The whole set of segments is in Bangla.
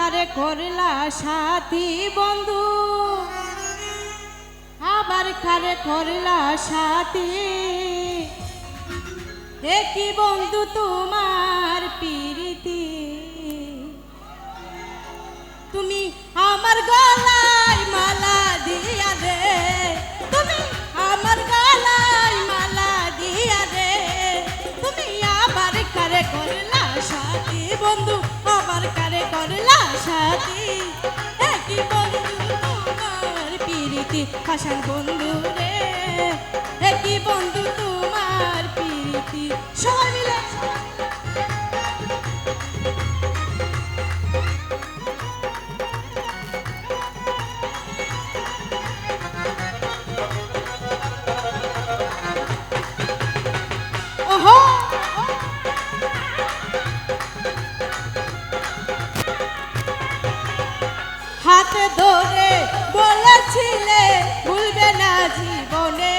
কারে করলা সাথী বন্ধু, আবার কারে করলা সাথী। একই বন্ধু তোমার প্রীতি, তুমি আমার গলায় মালা দিয়া রে, তুমি আমার গলায় মালা দিয়া রে। তুমি আবার কারে করলা সাথী বন্ধু, আবার কারে করলা সাথী। একই বন্ধু তোমার প্রীতি, হাসান বন্ধু রে। একই বন্ধু তোমার প্রীতি, সবাই মিলে হাতে ধরে বলেছিলে ভুলবে না জীবনে,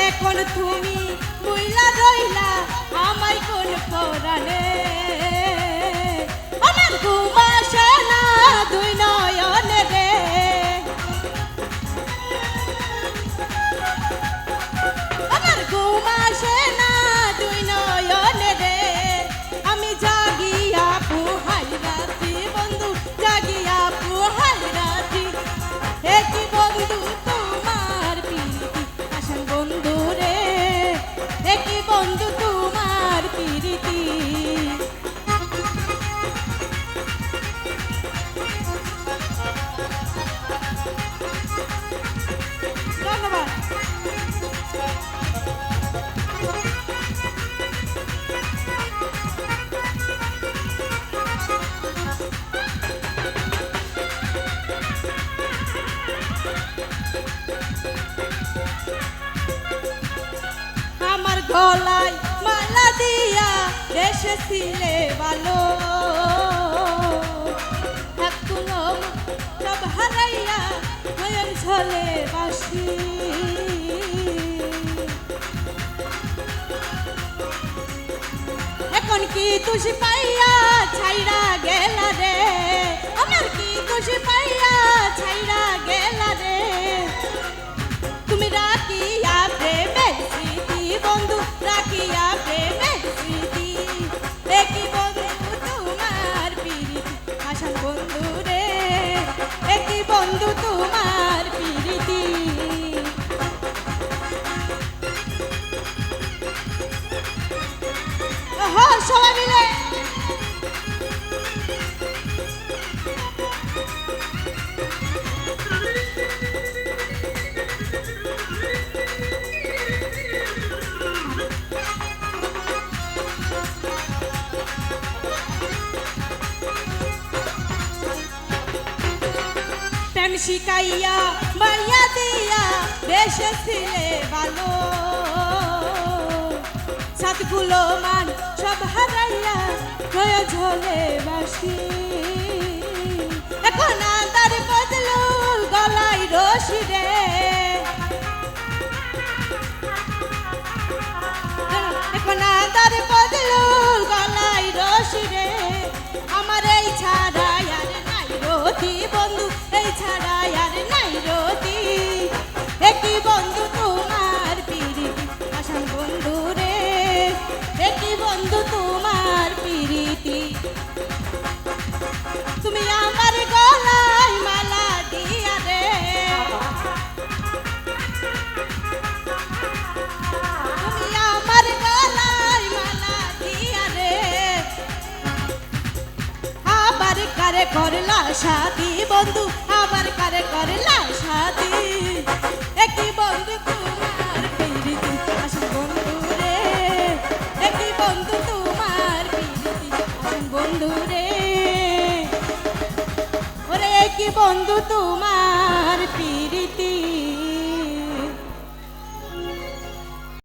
এখন তুমি ভুইলা রইলা আমায় কোন পরাণে। আমার ঘুম আসে না দুই নয়নে রে, আমার ঘুম আসে না দুই নয়নে রে। আমি জাগিয়া পুহাই রাত্রি বন্ধু, জাগিয়া পুহাই রাত্রি। একই বন্ধু তোমার প্রীতি, হাসান বন্ধু রে। একই বন্ধু তোমার প্রীতি। ধন্যবাদ। আমার গলায় মালা দিয়া এসেছিলে ভালো, থাকলো সব হারাইয়া নয়ন ঝলে বাসি। এখন কি তুষি পাইয়া ছাইরা গেলা রে, আমার কি তুষি পাইয়া ছাইরা গেলা রে। তুমি রাখিয়া প্রেমের স্মৃতি বন্ধু, রাখিয়া প্রেমের স্মৃতি। একই বন্ধু তোমার প্রীতি, হাসান বন্ধু রে। একই বন্ধু তোমার প্রীতি। সবাই মিলে প্রেম শিখাইয়া মাইয়া দিয়া দেশে ছিলে ভালো, সাতগুলো মান সব হারাইয়া হয়ে ঝলে বাসি। এখন আদার বদলো গলায় রশি রে, এখন আদার বদলো গলায় রশি রে। আমার এই ছাড়া আর নাই রতি বন্ধু, এই ছাড়া আর নাই রতি। একই বন্ধু তোমার প্রীতি, হাসান বন্ধু রে। একই বন্ধু তোমার প্রীতি। তুমি আমার গলায় মালা দিয়া রে, তুমি আমার গলায় মালা দিয়া রে। আবার কারে করলা সাথী বন্ধু, আবার কারে করলা সাথী। একই বন্ধু তোমার প্রীতি, হাসান বন্ধু রে। একই বন্ধু তোমার প্রীতি, হাসান বন্ধু রে। ওরে একই বন্ধু তোমার প্রীতি।